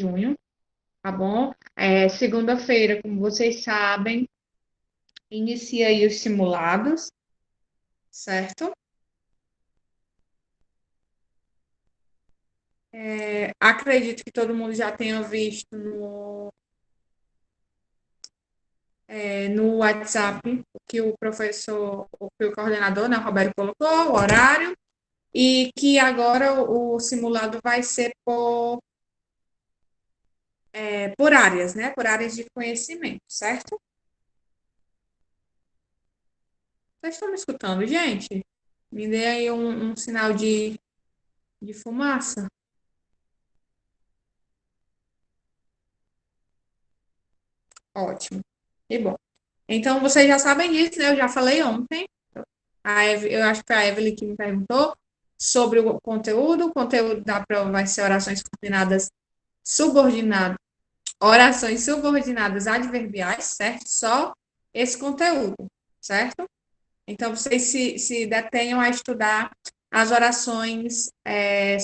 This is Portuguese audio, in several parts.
junho, tá bom? Segunda-feira, como vocês sabem, inicia aí os simulados, certo? Acredito que todo mundo já tenha visto no WhatsApp que o professor, que o coordenador, né, o Roberto colocou, o horário, e que agora o simulado vai ser por áreas, né? Por áreas de conhecimento, certo? Vocês estão me escutando, gente? Me dê aí um sinal de fumaça. Ótimo. E bom. Então, vocês já sabem disso, né? Eu já falei ontem. Eu acho que foi a Evelyn que me perguntou sobre o conteúdo. O conteúdo da prova vai ser orações subordinadas adverbiais, certo? Só esse conteúdo, certo? Então, vocês se detenham a estudar as orações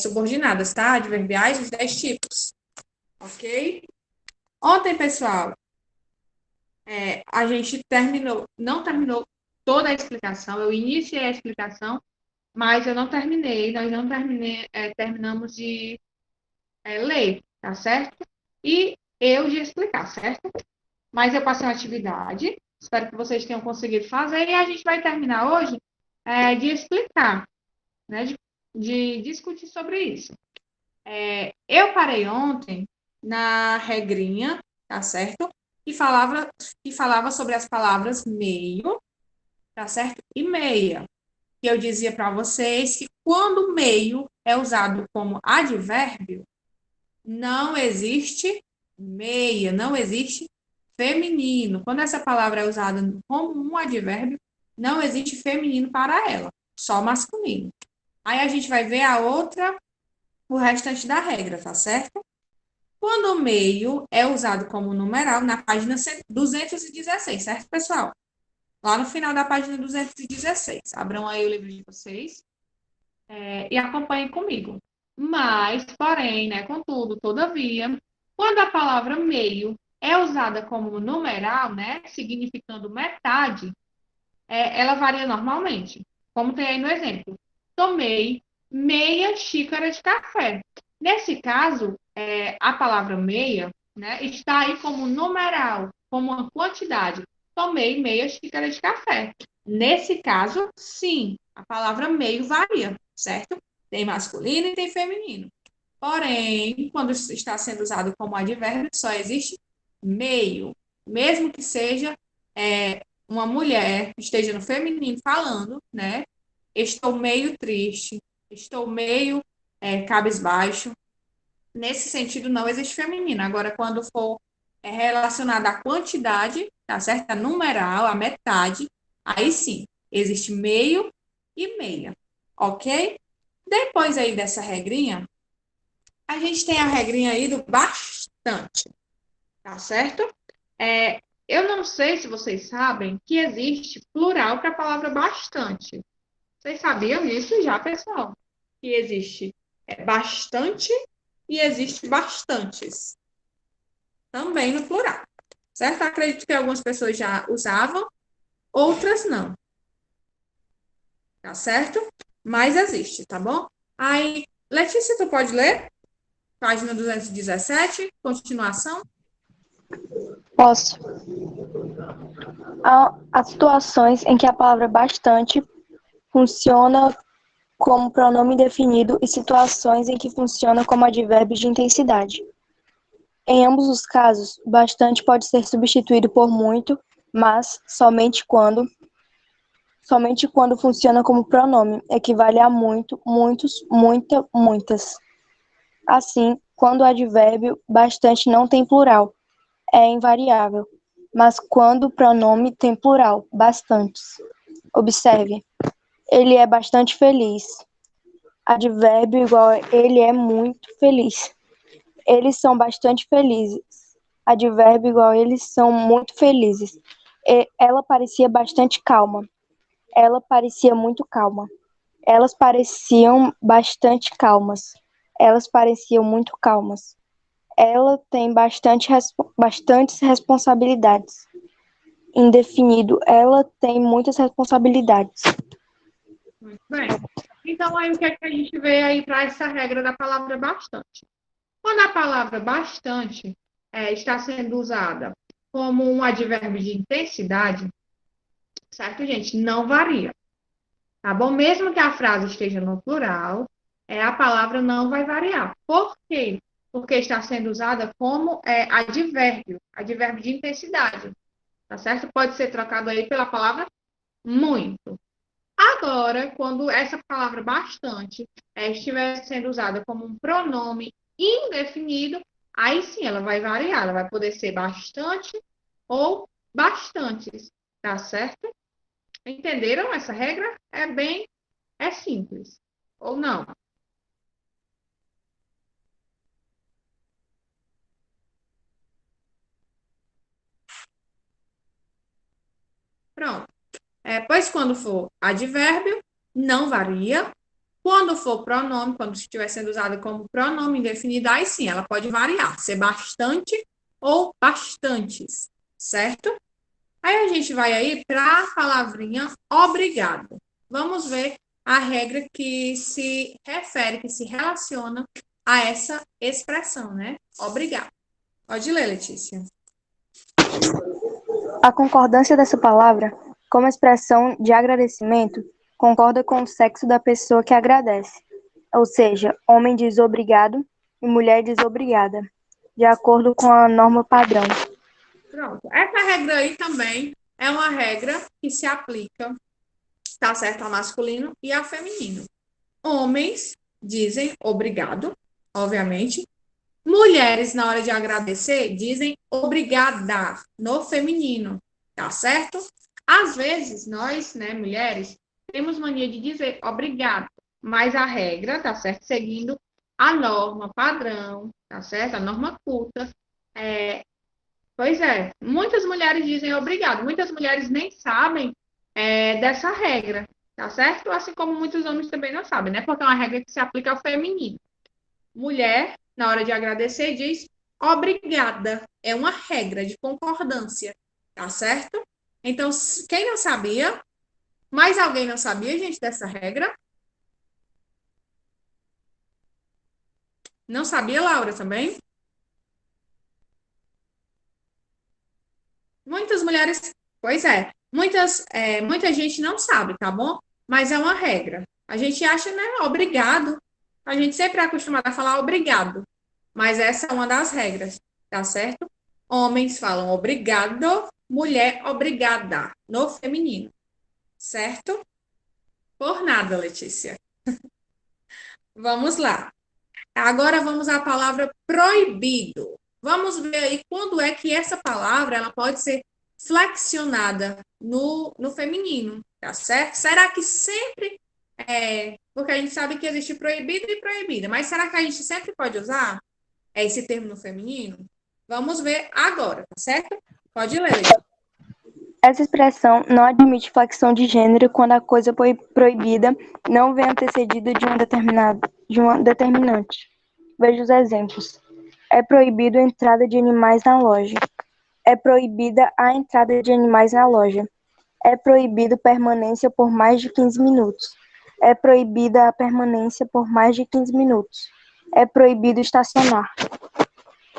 subordinadas, tá? Adverbiais, os 10 tipos, ok? Ontem, pessoal, a gente não terminou toda a explicação, eu iniciei a explicação, mas eu não terminei, nós não terminamos de ler, tá certo? E eu de explicar, certo? Mas eu passei uma atividade, espero que vocês tenham conseguido fazer, e a gente vai terminar hoje de explicar, né? De discutir sobre isso. Eu parei ontem na regrinha, tá certo? Que falava sobre as palavras meio, tá certo? E meia. Que eu dizia para vocês que quando meio é usado como advérbio, não existe meia, não existe feminino. Quando essa palavra é usada como um advérbio, não existe feminino para ela, só masculino. Aí a gente vai ver o restante da regra, tá certo? Quando o meio é usado como numeral na página 216, certo, pessoal? Lá no final da página 216. Abram aí o livro de vocês e acompanhem comigo. Mas, porém, né, contudo, todavia, quando a palavra meio é usada como numeral, né, significando metade, ela varia normalmente. Como tem aí no exemplo. Tomei meia xícara de café. Nesse caso, a palavra meia, né, está aí como numeral, como uma quantidade. Tomei meia xícara de café. Nesse caso, sim, a palavra meio varia, certo? Tem masculino e tem feminino. Porém, quando está sendo usado como advérbio, só existe meio. Mesmo que seja uma mulher, esteja no feminino falando, né? Estou meio triste, estou meio cabisbaixo. Nesse sentido, não existe feminino. Agora, quando for relacionado à quantidade, tá certo? A numeral, a metade, aí sim, existe meio e meia, ok? Depois aí dessa regrinha, a gente tem a regrinha aí do bastante, tá certo? Eu não sei se vocês sabem que existe plural para a palavra bastante. Vocês sabiam disso já, pessoal? Que existe bastante e existe bastantes, também no plural, certo? Acredito que algumas pessoas já usavam, outras não, tá certo? Mas existe, tá bom? Aí, Letícia, tu pode ler? Página 217, continuação. Posso. Há situações em que a palavra bastante funciona como pronome definido e situações em que funciona como advérbio de intensidade. Em ambos os casos, bastante pode ser substituído por muito, mas somente quando funciona como pronome, equivale a muito, muitos, muita, muitas. Assim, quando o advérbio bastante não tem plural, é invariável, mas quando o pronome tem plural, bastantes. Observe, ele é bastante feliz. Advérbio igual a ele é muito feliz. Eles são bastante felizes. Advérbio igual a eles são muito felizes. Ela parecia bastante calma. Ela parecia muito calma. Elas pareciam bastante calmas. Elas pareciam muito calmas. ela tem bastantes responsabilidades. Indefinido, ela tem muitas responsabilidades. Muito bem. Então, aí o que é que a gente vê aí para essa regra da palavra bastante? Quando a palavra bastante está sendo usada como um advérbio de intensidade, certo, gente? Não varia, tá bom? Mesmo que a frase esteja no plural, a palavra não vai variar. Por quê? Porque está sendo usada como advérbio de intensidade, tá certo? Pode ser trocado aí pela palavra muito. Agora, quando essa palavra bastante estiver sendo usada como um pronome indefinido, aí sim ela vai variar, ela vai poder ser bastante ou bastantes, tá certo? Entenderam essa regra? É simples. Ou não? Pronto. Pois quando for advérbio, não varia. Quando for pronome, quando estiver sendo usada como pronome indefinido, aí sim, ela pode variar, ser bastante ou bastantes, certo? Aí a gente vai aí para a palavrinha obrigado. Vamos ver a regra que se refere, que se relaciona a essa expressão, né? Obrigado. Pode ler, Letícia. A concordância dessa palavra, como expressão de agradecimento, concorda com o sexo da pessoa que agradece, ou seja, homem diz obrigado e mulher diz obrigada, de acordo com a norma padrão. Pronto. Essa regra aí também é uma regra que se aplica, tá certo, ao masculino e ao feminino. Homens dizem obrigado, obviamente. Mulheres, na hora de agradecer, dizem obrigada no feminino, tá certo? Às vezes, nós, né, mulheres, temos mania de dizer obrigado, mas a regra, tá certo? Seguindo a norma padrão, tá certo? A norma culta. Pois é, muitas mulheres dizem obrigado, muitas mulheres nem sabem dessa regra, tá certo? Assim como muitos homens também não sabem, né? Porque é uma regra que se aplica ao feminino. Mulher, na hora de agradecer, diz obrigada. É uma regra de concordância, tá certo? Então, quem não sabia, mais alguém não sabia, gente, dessa regra? Não sabia, Laura, também? Muitas mulheres, pois é, muita gente não sabe, tá bom? Mas é uma regra. A gente acha, né, obrigado. A gente sempre é acostumado a falar obrigado, mas essa é uma das regras, tá certo? Homens falam obrigado, mulher obrigada, no feminino, certo? Por nada, Letícia. Vamos lá. Agora vamos à palavra proibido. Vamos ver aí quando é que essa palavra ela pode ser flexionada no feminino, tá certo? Será que sempre porque a gente sabe que existe proibido e proibida, mas será que a gente sempre pode usar esse termo no feminino? Vamos ver agora, tá certo? Pode ler, Letícia. Essa expressão não admite flexão de gênero quando a coisa proibida não vem antecedida de uma determinante. Veja os exemplos. É proibido a entrada de animais na loja. É proibida a entrada de animais na loja. É proibido permanência por mais de 15 minutos. É proibida a permanência por mais de 15 minutos. É proibido estacionar.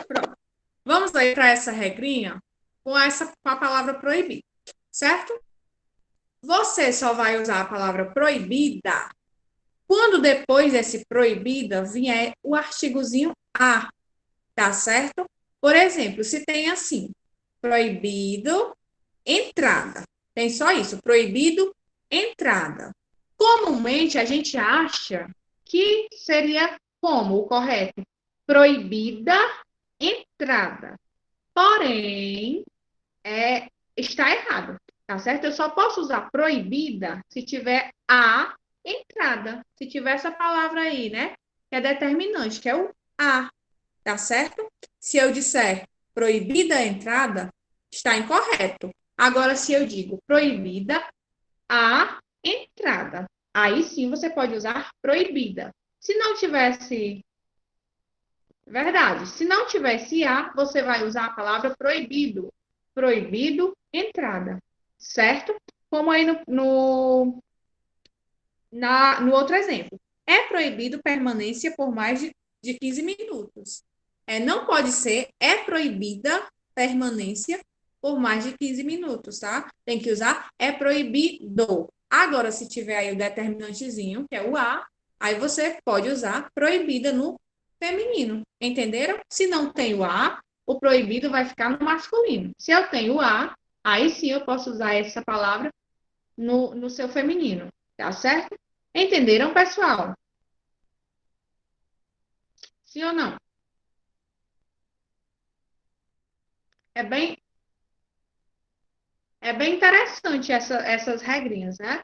Pronto. Vamos aí para essa regrinha com a palavra proibida, certo? Você só vai usar a palavra proibida quando depois desse proibida vier o artigozinho a, tá certo? Por exemplo, se tem assim, proibido entrada. Tem só isso, proibido entrada. Comumente a gente acha que seria como o correto? Proibida entrada. Porém, está errado, tá certo? Eu só posso usar proibida se tiver a entrada. Se tiver essa palavra aí, né? Que é determinante, que é o a, tá certo? Se eu disser proibida a entrada, está incorreto. Agora, se eu digo proibida a entrada, aí sim você pode usar proibida. Se não tivesse Verdade. Se não tiver esse a, você vai usar a palavra proibido. Proibido, entrada. Certo? Como aí no outro exemplo. É proibido permanência por mais de 15 minutos. Não pode ser, é proibida permanência por mais de 15 minutos, tá? Tem que usar é proibido. Agora, se tiver aí o determinantezinho, que é o a, aí você pode usar proibida no feminino. Entenderam? Se não tem o a, o proibido vai ficar no masculino. Se eu tenho o a, aí sim eu posso usar essa palavra no seu feminino. Tá certo? Entenderam, pessoal? Sim ou não? É bem, é bem interessante essas regrinhas, né?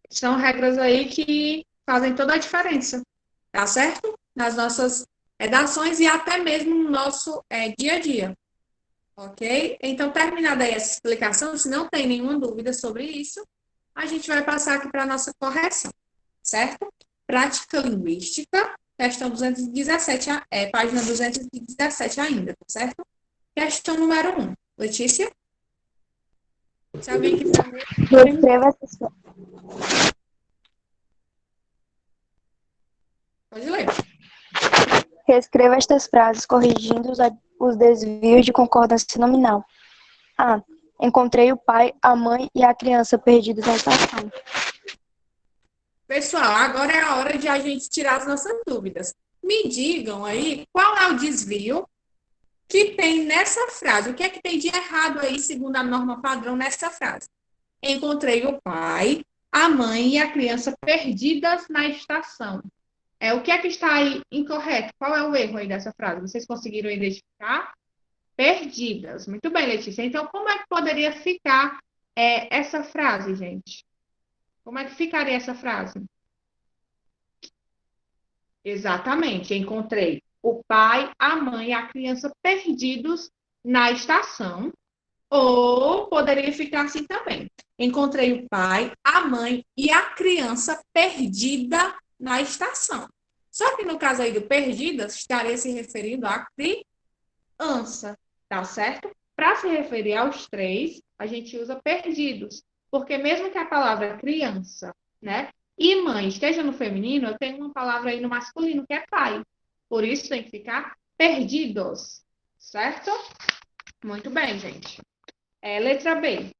São regras aí que fazem toda a diferença, tá certo? Nas nossas redações e até mesmo no nosso dia a dia, ok? Então, terminada aí essa explicação, se não tem nenhuma dúvida sobre isso, a gente vai passar aqui para a nossa correção, certo? Prática linguística, questão 217, página 217 ainda, tá certo? Questão número 1. Letícia? Se alguém quiser ler, Reescreva essas, pode ler. reescreva estas frases, corrigindo os desvios de concordância nominal. A. Encontrei o pai, a mãe e a criança perdidos na estação. Pessoal, agora é a hora de a gente tirar as nossas dúvidas. Me digam aí qual é o desvio que tem nessa frase. O que é que tem de errado aí, segundo a norma padrão, nessa frase? Encontrei o pai, a mãe e a criança perdidas na estação. O que é que está aí incorreto? Qual é o erro aí dessa frase? Vocês conseguiram identificar? Perdidas. Muito bem, Letícia. Então, como é que poderia ficar essa frase, gente? Como é que ficaria essa frase? Exatamente. Encontrei o pai, a mãe e a criança perdidos na estação. Ou poderia ficar assim também. Encontrei o pai, a mãe e a criança perdida na estação. Só que no caso aí do perdidas, estaria se referindo à criança, tá certo? Para se referir aos três, a gente usa perdidos, porque mesmo que a palavra criança, né, e mãe esteja no feminino, eu tenho uma palavra aí no masculino que é pai. Por isso tem que ficar perdidos, certo? Muito bem, gente. Letra B.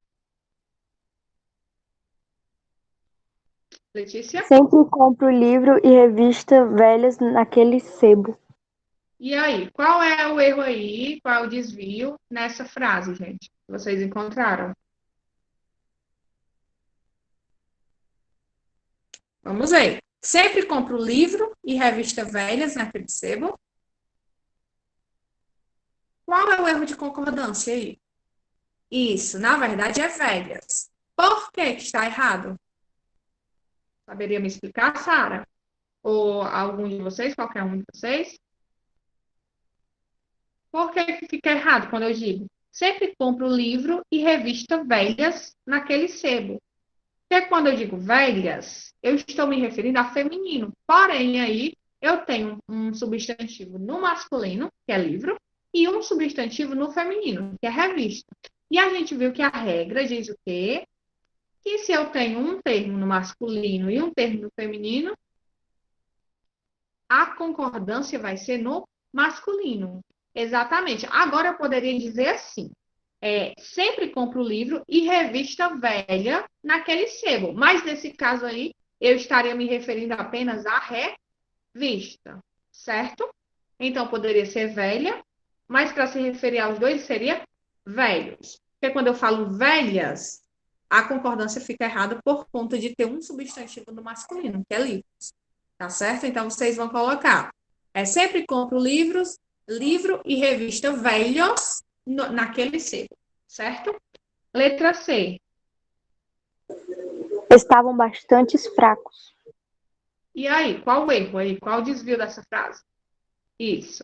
Letícia? Sempre compro livro e revista velhas naquele sebo. E aí, qual é o erro aí? Qual é o desvio nessa frase, gente? Vocês encontraram? Vamos ver. Sempre compro livro e revista velhas naquele sebo. Qual é o erro de concordância aí? Isso, na verdade, é velhas. Por que que está errado? Saberia me explicar, Sara? Ou algum de vocês, qualquer um de vocês? Por que que fica errado quando eu digo? Sempre compro livro e revista velhas naquele sebo. Porque quando eu digo velhas, eu estou me referindo a feminino. Porém, aí eu tenho um substantivo no masculino, que é livro, e um substantivo no feminino, que é revista. E a gente viu que a regra diz o quê? Que se eu tenho um termo no masculino e um termo no feminino, a concordância vai ser no masculino. Exatamente. Agora eu poderia dizer assim: sempre compro livro e revista velha naquele sebo. Mas nesse caso aí, eu estaria me referindo apenas à revista, certo? Então poderia ser velha, mas para se referir aos dois seria velhos. Porque quando eu falo velhas, a concordância fica errada por conta de ter um substantivo no masculino, que é livros. Tá certo? Então vocês vão colocar. Sempre compro livro e revista velhos naquele sebo, certo? Letra C. Estavam bastante fracos. E aí, qual o erro aí? Qual o desvio dessa frase? Isso.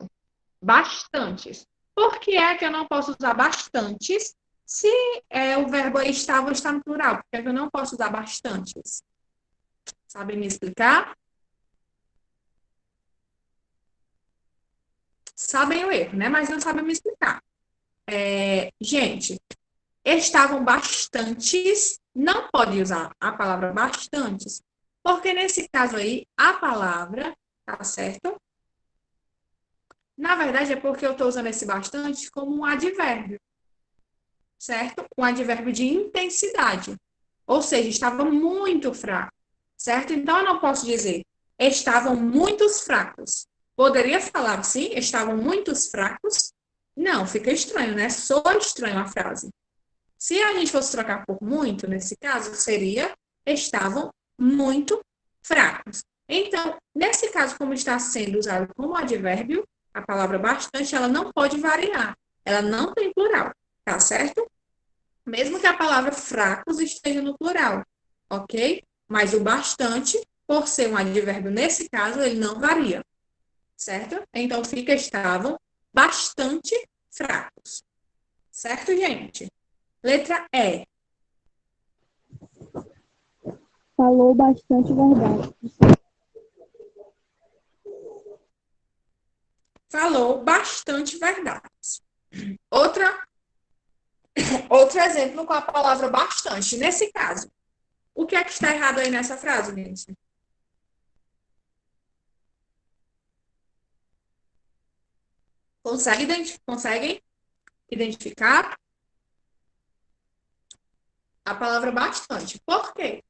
Bastantes. Por que é que eu não posso usar bastantes se o verbo aí estava está no plural? Por que é que eu não posso usar bastantes? Sabem me explicar? sabem o erro, né? Mas não sabem me explicar. Gente, estavam bastantes, não pode usar a palavra bastantes, porque nesse caso aí, a palavra, tá certo? Na verdade, é porque eu estou usando esse bastante como um advérbio, certo? Um advérbio de intensidade. Ou seja, estava muito fraco, certo? Então, eu não posso dizer estavam muitos fracos. Poderia falar assim, estavam muitos fracos? Não, fica estranho, né? Soa estranho a frase. Se a gente fosse trocar por muito, nesse caso, seria estavam muito fracos. Então, nesse caso, como está sendo usado como advérbio, a palavra bastante, ela não pode variar. Ela não tem plural, tá certo? Mesmo que a palavra fracos esteja no plural, ok? Mas o bastante, por ser um advérbio nesse caso, ele não varia, certo? Então, fica estavam bastante fracos. Certo, gente? Letra E. Falou bastante verdade. Falou bastante verdade. Outro exemplo com a palavra bastante. Nesse caso, o que é que está errado aí nessa frase, gente? Conseguem identificar a palavra bastante? Por quê?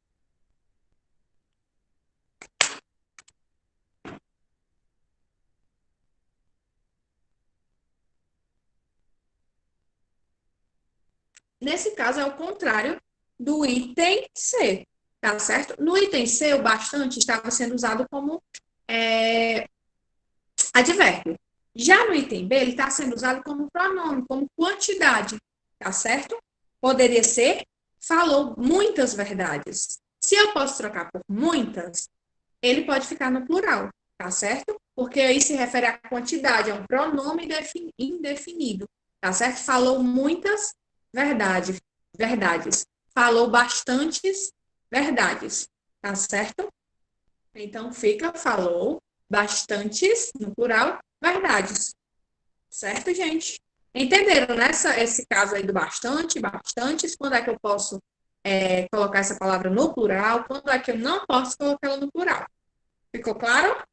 Nesse caso, é o contrário do item C, tá certo? No item C, o bastante estava sendo usado como advérbio. Já no item B, ele está sendo usado como pronome, como quantidade, tá certo? Poderia ser falou muitas verdades. Se eu posso trocar por muitas, ele pode ficar no plural, tá certo? Porque aí se refere à quantidade, é um pronome indefinido, tá certo? Falou muitas verdades. Falou bastantes verdades, tá certo? Então fica, falou bastantes, no plural, verdades. Certo, gente? Entenderam, né? Esse caso aí do bastante, bastantes, quando é que eu posso colocar essa palavra no plural, quando é que eu não posso colocar ela no plural. Ficou claro?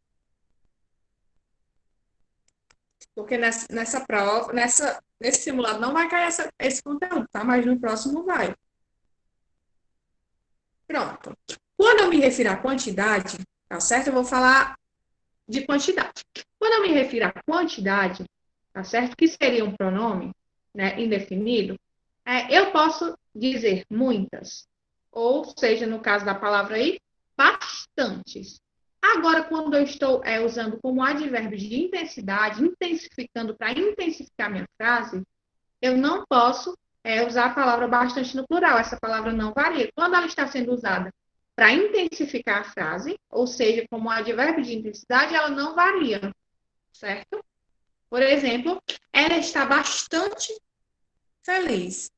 Porque nessa prova, nesse simulado não vai cair esse conteúdo, tá? Mas no próximo vai. Pronto. Quando eu me refiro à quantidade, tá certo? Eu vou falar de quantidade. Quando eu me refiro à quantidade, tá certo? Que seria um pronome, né, indefinido, eu posso dizer muitas, ou seja, no caso da palavra aí, bastantes. Agora, quando eu estou usando como advérbio de intensidade, intensificando para intensificar minha frase, eu não posso usar a palavra bastante no plural. Essa palavra não varia. Quando ela está sendo usada para intensificar a frase, ou seja, como advérbio de intensidade, ela não varia, certo? Por exemplo, ela está bastante feliz.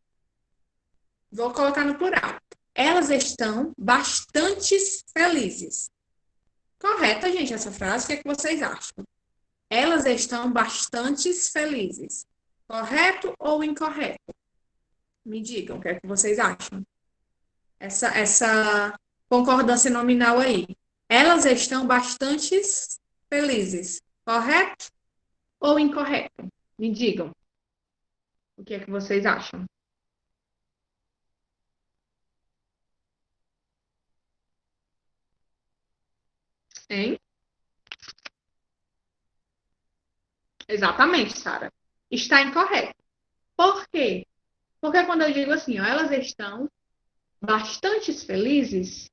Vou colocar no plural. Elas estão bastante felizes. Correta, gente, essa frase? O que é que vocês acham? Elas estão bastante felizes. Correto ou incorreto? Me digam, o que é que vocês acham? Essa concordância nominal aí. Elas estão bastante felizes. Correto ou incorreto? Me digam. O que é que vocês acham? Hein? Exatamente, Sara. Está incorreto. Por quê? Porque quando eu digo assim, ó, elas estão bastante felizes,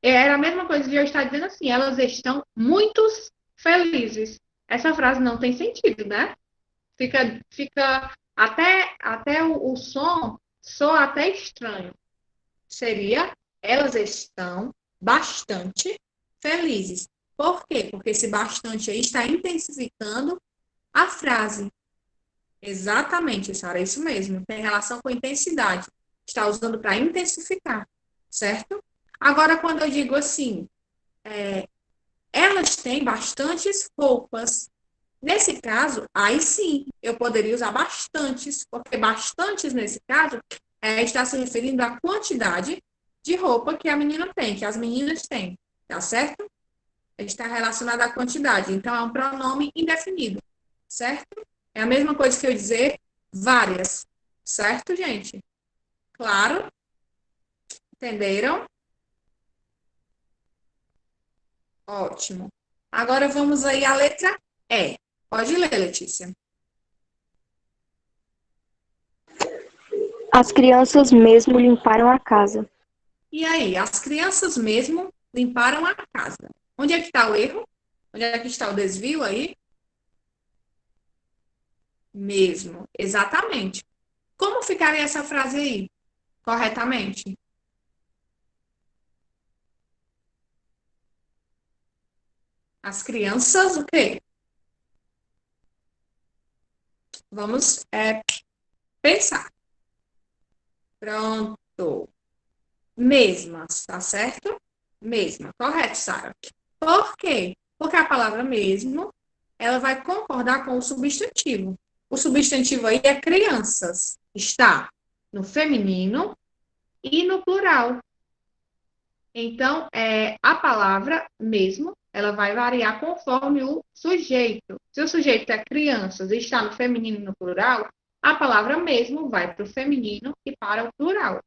era a mesma coisa de eu estar dizendo assim, elas estão muito felizes. Essa frase não tem sentido, né? Fica até o som soa até estranho. Seria, elas estão bastante felizes. Por quê? Porque esse bastante aí está intensificando a frase. Exatamente, Sara, é isso mesmo. Tem relação com intensidade. Está usando para intensificar, certo? Agora, quando eu digo assim, elas têm bastantes roupas. Nesse caso, aí sim, eu poderia usar bastantes, porque bastantes, nesse caso, está se referindo à quantidade de roupa que a menina tem, que as meninas têm, tá certo? Está relacionado à quantidade, então é um pronome indefinido, certo? É a mesma coisa que eu dizer várias, certo, gente? Claro? Entenderam? Ótimo. Agora vamos aí à letra E. Pode ler, Letícia. As crianças mesmo limparam a casa. E aí, as crianças mesmo limparam a casa. Onde é que está o erro? Onde é que está o desvio aí? Mesmo, exatamente. Como ficaria essa frase aí, corretamente? As crianças, o quê? Vamos pensar. Pronto. Mesmas, tá certo? Mesma, correto, Sara. Por quê? Porque a palavra mesmo, ela vai concordar com o substantivo. O substantivo aí é crianças. Está no feminino e no plural. Então, a palavra mesmo, ela vai variar conforme o sujeito. Se o sujeito é crianças e está no feminino e no plural, a palavra mesmo vai para o feminino e para o plural.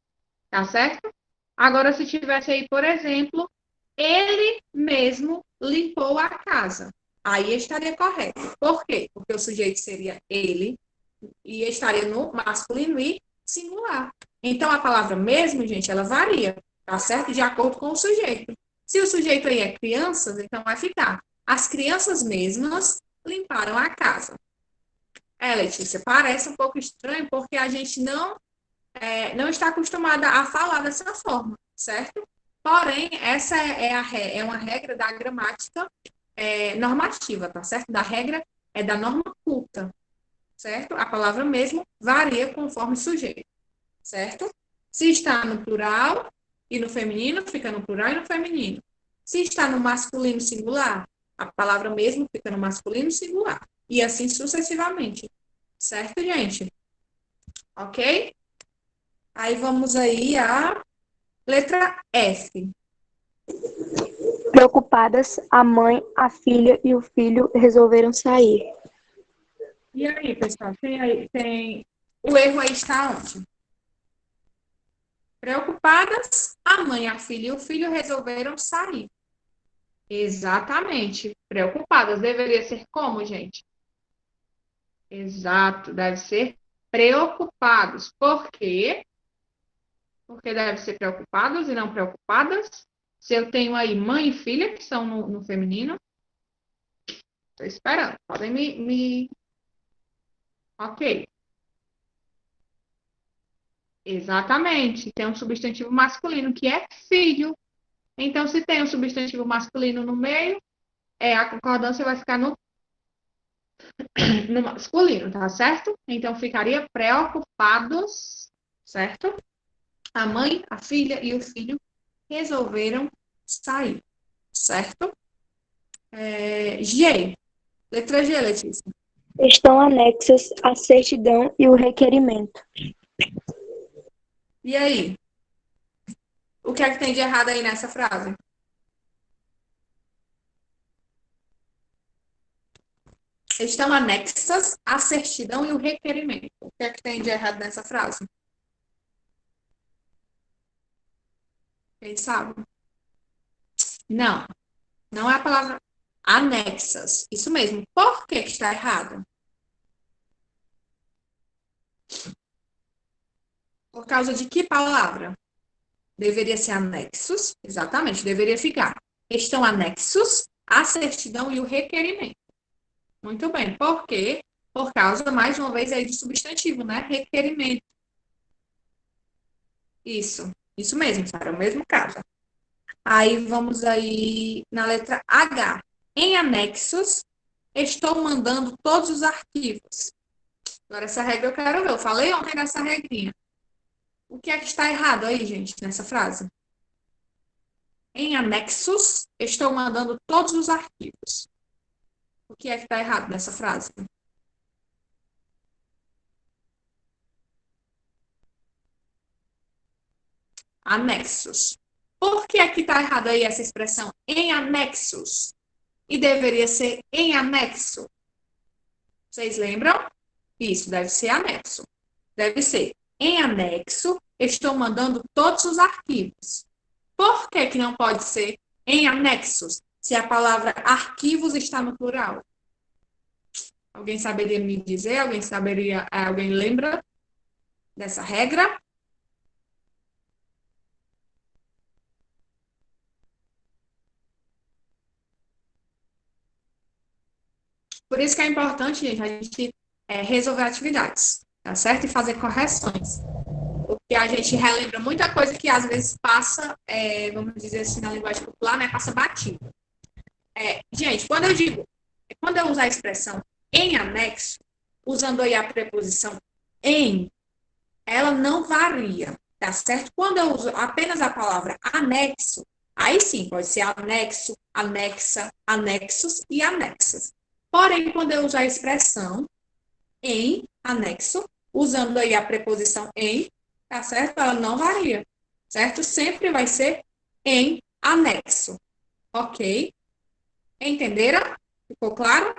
Tá certo? Agora, se tivesse aí, por exemplo, ele mesmo limpou a casa. Aí estaria correto. Por quê? Porque o sujeito seria ele e estaria no masculino e singular. Então, a palavra mesmo, gente, ela varia, tá certo? De acordo com o sujeito. Se o sujeito aí é crianças, então vai ficar. As crianças mesmas limparam a casa. Letícia, parece um pouco estranho porque a gente não está acostumada a falar dessa forma, certo? Porém, essa é uma regra da gramática normativa, tá certo? Da regra da norma culta, certo? A palavra mesmo varia conforme o sujeito, certo? Se está no plural e no feminino, fica no plural e no feminino. Se está no masculino singular, a palavra mesmo fica no masculino singular. E assim sucessivamente. Certo, gente? Ok? Aí vamos aí à letra F. Preocupadas, a mãe, a filha e o filho resolveram sair. E aí, pessoal, o erro aí está onde? Preocupadas, a mãe, a filha e o filho resolveram sair. Exatamente. Preocupadas. Deveria ser como, gente? Exato. Deve ser preocupados. Por quê? Porque deve ser preocupados e não preocupadas. Se eu tenho aí mãe e filha, que são no feminino, estou esperando. Podem me. Ok. Exatamente. Tem um substantivo masculino que é filho. Então, se tem um substantivo masculino no meio, a concordância vai ficar no masculino, tá certo? Então, ficaria preocupados, certo? A mãe, a filha e o filho resolveram sair, certo? G. Letra G, Letícia. Estão anexas a certidão e o requerimento. E aí? O que é que tem de errado aí nessa frase? Estão anexas a certidão e o requerimento. O que é que tem de errado nessa frase? Quem sabe? Não, não é a palavra anexas. Isso mesmo. Por que está errado? Por causa de que palavra? Deveria ser anexos. Exatamente, deveria ficar. Estão anexos a certidão e o requerimento. Muito bem. Por quê? Por causa, mais uma vez, aí de substantivo, né? Requerimento. Isso mesmo, Sara, é o mesmo caso. Aí vamos aí na letra H. Em anexos, estou mandando todos os arquivos. Agora, essa regra eu quero ver. Eu falei ontem nessa regrinha. O que é que está errado aí, gente, nessa frase? Em anexos, estou mandando todos os arquivos. O que é que está errado nessa frase? Anexos. Por que é que está errado aí essa expressão em anexos? E deveria ser em anexo. Vocês lembram? Isso, deve ser anexo. Deve ser em anexo, estou mandando todos os arquivos. Por que que não pode ser em anexos, se a palavra arquivos está no plural? Alguém saberia me dizer? Alguém lembra dessa regra? Por isso que é importante, gente, a gente resolver atividades, tá certo? E fazer correções. Porque a gente relembra muita coisa que às vezes passa, vamos dizer assim, na linguagem popular, né? Passa batido. Gente, quando eu usar a expressão em anexo, usando aí a preposição em, ela não varia, tá certo? Quando eu uso apenas a palavra anexo, aí sim, pode ser anexo, anexa, anexos e anexas. Porém, quando eu uso a expressão em anexo, usando aí a preposição em, tá certo? Ela não varia, certo? Sempre vai ser em anexo, ok? Entenderam? Ficou claro?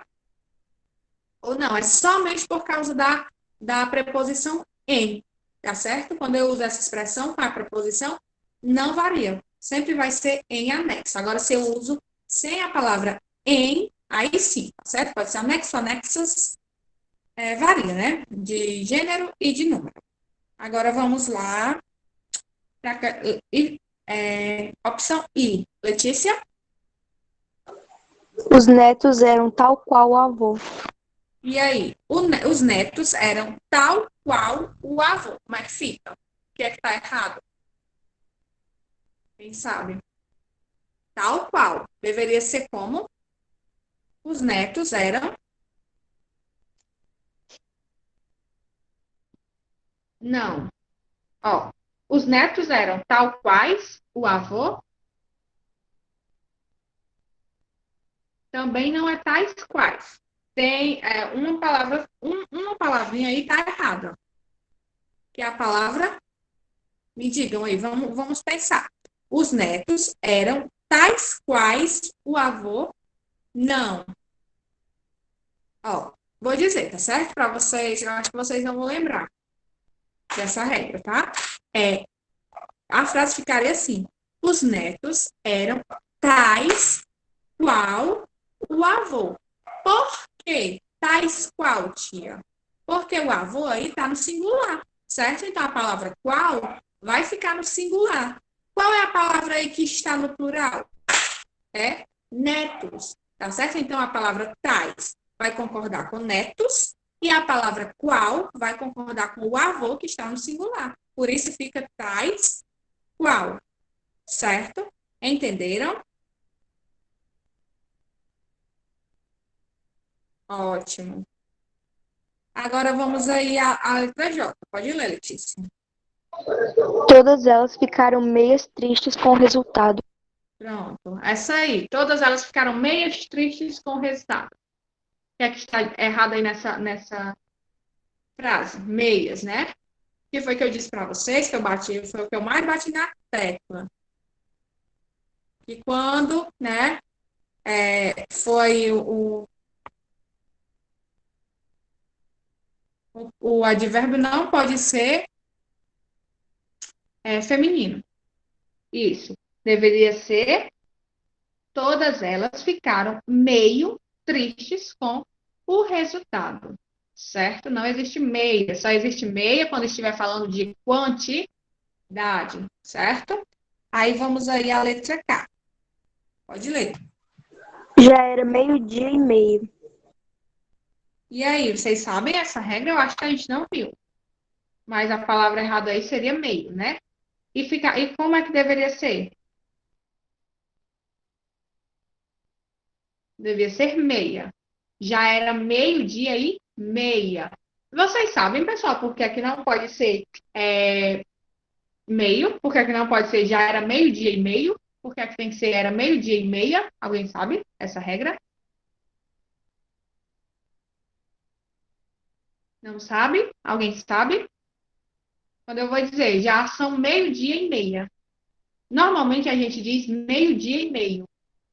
Ou não? É somente por causa da preposição em, tá certo? Quando eu uso essa expressão com a preposição, não varia. Sempre vai ser em anexo. Agora, se eu uso sem a palavra em, aí sim, tá certo? Pode ser anexo, anexas, varia, né? De gênero e de número. Agora, vamos lá. Opção I. Letícia? Os netos eram tal qual o avô. E aí? Os netos eram tal qual o avô. Como é que fica? O que é que tá errado? Quem sabe? Tal qual. Deveria ser como? Os netos eram. Não. Ó, os netos eram tal quais o avô. Também não é tais quais. Tem uma palavrinha aí tá errada. Que é a palavra. Me digam aí, vamos pensar. Os netos eram tais quais o avô. Não. Ó, vou dizer, tá certo? Para vocês, eu acho que vocês não vão lembrar dessa regra, tá? A frase ficaria assim: os netos eram tais qual o avô. Por quê? Tais qual, tia? Porque o avô aí tá no singular, certo? Então a palavra qual vai ficar no singular. Qual é a palavra aí que está no plural? É netos, tá certo? Então a palavra tais vai concordar com netos e a palavra qual vai concordar com o avô que está no singular. Por isso fica tais qual, certo? Entenderam? Ótimo. Agora vamos aí à letra J. Pode ler, Letícia. Todas elas ficaram meias tristes com o resultado. Pronto. Essa aí. Todas elas ficaram meias tristes com o resultado. O que é que está errado aí nessa frase? Meias, né? O que foi que eu disse para vocês que eu bati? Foi o que eu mais bati na tecla. Que quando, né, foi o advérbio não pode ser feminino. Isso. Deveria ser todas elas ficaram meio tristes com o resultado, certo? Não existe meia, só existe meia quando estiver falando de quantidade, certo? Aí vamos aí à letra K. Pode ler. Já era meio-dia e meio. E aí, vocês sabem essa regra? Eu acho que a gente não viu. Mas a palavra errada aí seria meio, né? E como é que deveria ser? Devia ser meia. Já era meio-dia e meia. Vocês sabem, pessoal, porque aqui não pode ser meio, porque aqui não pode ser já era meio-dia e meio, porque aqui tem que ser era meio-dia e meia. Alguém sabe essa regra? Não sabe? Alguém sabe? Quando eu vou dizer, já são meio-dia e meia. Normalmente a gente diz meio-dia e meio.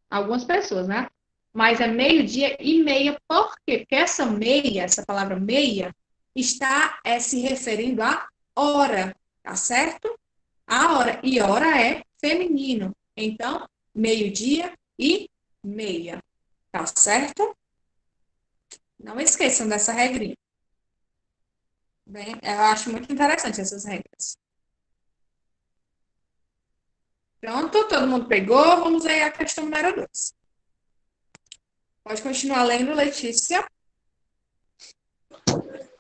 Algumas pessoas, né? Mas é meio-dia e meia. Por quê? Porque essa meia, essa palavra meia, está se referindo à hora, tá certo? A hora. E hora é feminino. Então, meio-dia e meia. Tá certo? Não esqueçam dessa regrinha. Bem, eu acho muito interessante essas regras. Pronto, todo mundo pegou. Vamos aí à questão número 2. Pode continuar lendo, Letícia.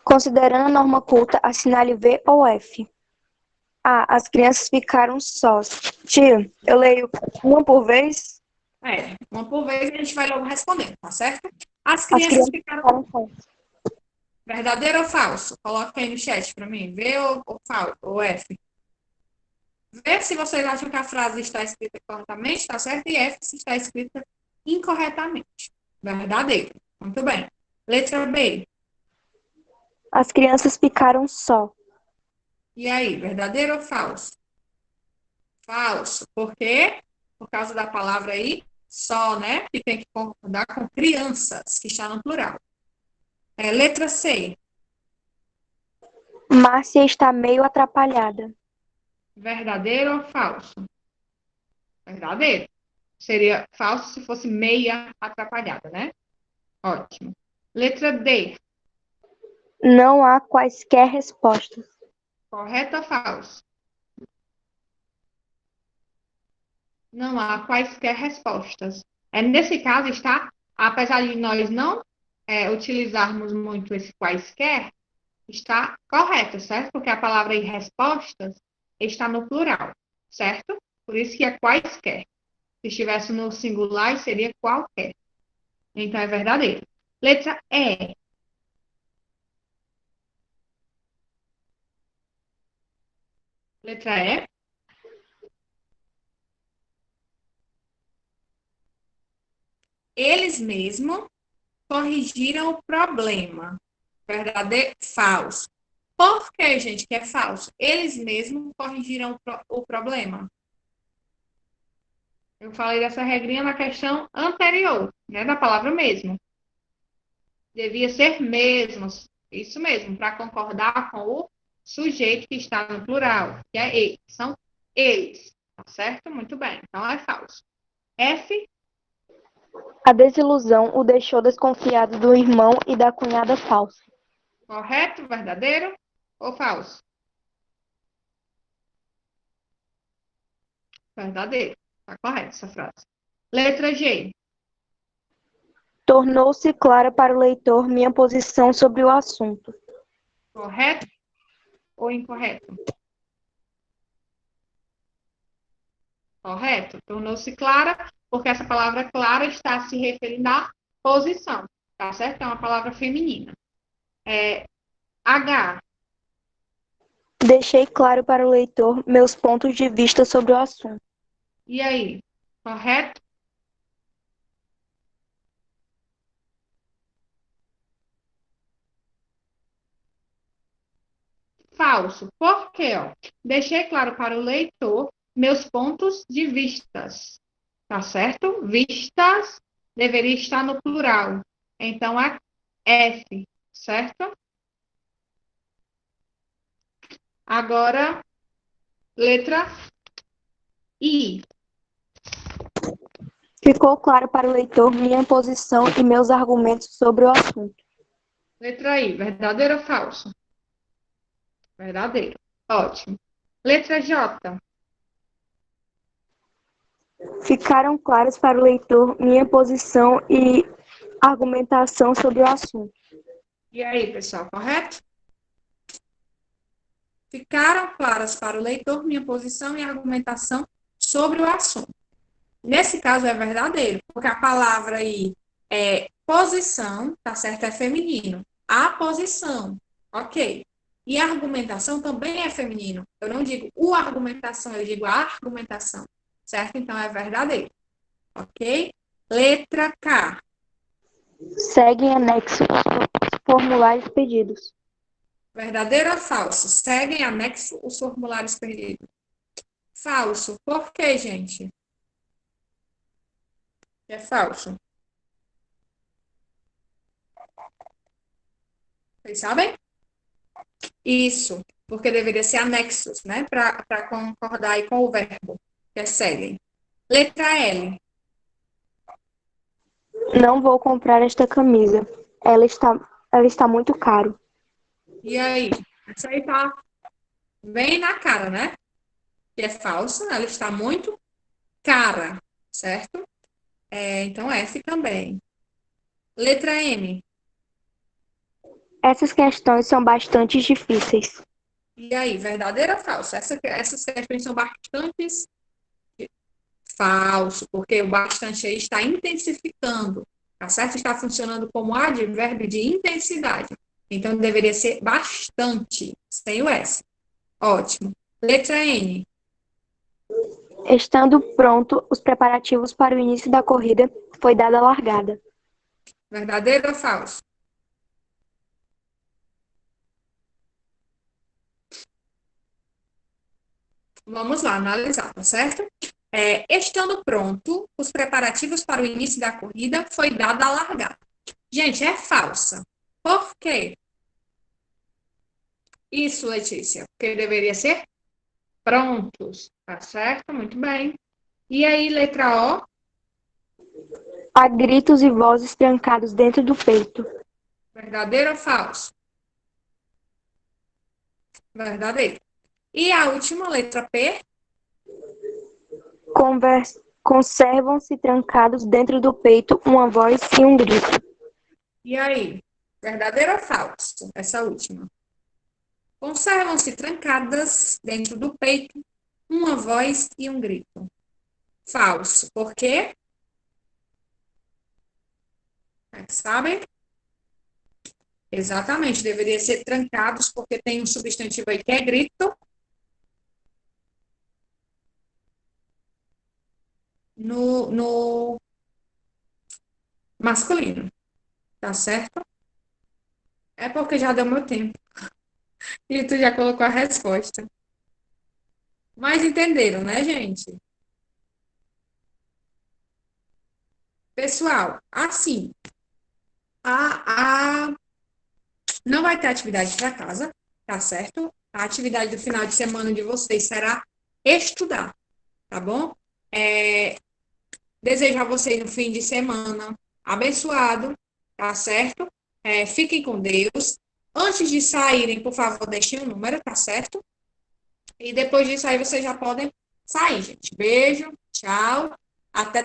Considerando a norma culta, assinale V ou F. A. As crianças ficaram sós. Tia, eu leio uma por vez? Uma por vez a gente vai logo respondendo, tá certo? As As crianças crianças ficaram ficaram sós. verdadeiro ou falso? Coloca aí no chat para mim. V ou falso? Ou F? V se vocês acham que a frase está escrita corretamente, tá certo? E F se está escrita incorretamente. Verdadeiro. Muito bem. Letra B. As crianças ficaram só. E aí, verdadeiro ou falso? Falso. Por quê? Por causa da palavra aí, só, né? Que tem que concordar com crianças, que está no plural. Letra C. Márcia está meio atrapalhada. Verdadeiro ou falso? Verdadeiro. Seria falso se fosse meia atrapalhada, né? Ótimo. Letra D. Não há quaisquer respostas. Correto ou falso? Não há quaisquer respostas. Nesse caso está, apesar de nós não utilizarmos muito esse quaisquer, está correto, certo? Porque a palavra aí, respostas, está no plural, certo? Por isso que é quaisquer. Se estivesse no singular, seria qualquer. Então, é verdadeiro. Letra E. Letra E. Eles mesmos corrigiram o problema. Verdadeiro? Falso. Por que, gente, que é falso? Eles mesmos corrigiram o problema. Eu falei dessa regrinha na questão anterior, né, da palavra mesmo. Devia ser mesmos, isso mesmo, para concordar com o sujeito que está no plural, que é eles, são eles, tá certo? Muito bem, então é falso. F. A desilusão o deixou desconfiado do irmão e da cunhada falsa. Correto, verdadeiro ou falso? Verdadeiro, tá correto essa frase. Letra G. Tornou-se clara para o leitor minha posição sobre o assunto. Correto ou incorreto? Correto. Tornou-se clara, porque essa palavra clara está se referindo à posição, tá certo? É uma palavra feminina. H. Deixei claro para o leitor meus pontos de vista sobre o assunto. E aí? Correto? Falso. Por quê? Deixei claro para o leitor meus pontos de vistas. Tá certo? Vistas deveria estar no plural. Então, é F, certo? Agora, letra I. Ficou claro para o leitor minha posição e meus argumentos sobre o assunto. Letra I. Verdadeiro ou falso? Verdadeiro. Ótimo. Letra J. Ficaram claras para o leitor minha posição e argumentação sobre o assunto. E aí, pessoal, correto? Ficaram claras para o leitor minha posição e argumentação sobre o assunto. Nesse caso é verdadeiro, porque a palavra aí é posição, tá certo? É feminino. A posição, ok. E a argumentação também é feminino. Eu não digo o argumentação, eu digo a argumentação, certo? Então é verdadeiro, ok? Letra K. Segue em anexo os formulários pedidos. Verdadeiro ou falso? Seguem anexo os formulários perdidos. Falso. Por quê, gente? É falso. Vocês sabem? Isso, porque deveria ser anexos, né? Para concordar aí com o verbo, que é seguem. Letra L. Não vou comprar esta camisa. Ela está muito caro. E aí? Essa aí tá bem na cara, né? Que é falsa, ela está muito cara, certo? Então F também. Letra M. Essas questões são bastante difíceis. E aí, verdadeira ou falsa? Essas questões são bastante falso, porque o bastante aí está intensificando, tá certo? Está funcionando como advérbio de intensidade. Então, deveria ser bastante, sem o S. Ótimo. Letra N. Estando pronto os preparativos para o início da corrida, foi dada a largada. Verdadeiro ou falso? Vamos lá, analisar, tá certo? Estando pronto, os preparativos para o início da corrida foi dada a largada. Gente, é falsa. Por quê? Isso, Letícia, porque deveria ser prontos, tá certo? Muito bem. E aí, letra O, Há gritos e vozes trancados dentro do peito. verdadeiro ou falso? Verdadeiro. E a última, letra P, Conservam-se trancados dentro do peito uma voz e um grito. e aí? Verdadeiro ou falso? Essa última. Conservam-se trancadas dentro do peito uma voz e um grito. Falso. Por quê? Sabem? Exatamente, deveria ser trancados, porque tem um substantivo aí que é grito. No masculino, tá certo? É porque já deu meu tempo. E tu já colocou a resposta. Mas entenderam, né, gente? Pessoal, assim, a não vai ter atividade para casa, tá certo? A atividade do final de semana de vocês será estudar, tá bom? Desejo a vocês um fim de semana abençoado, tá certo? Fiquem com Deus. Antes de saírem, por favor, deixem o número, tá certo? E depois disso aí vocês já podem sair, gente. Beijo, tchau. Até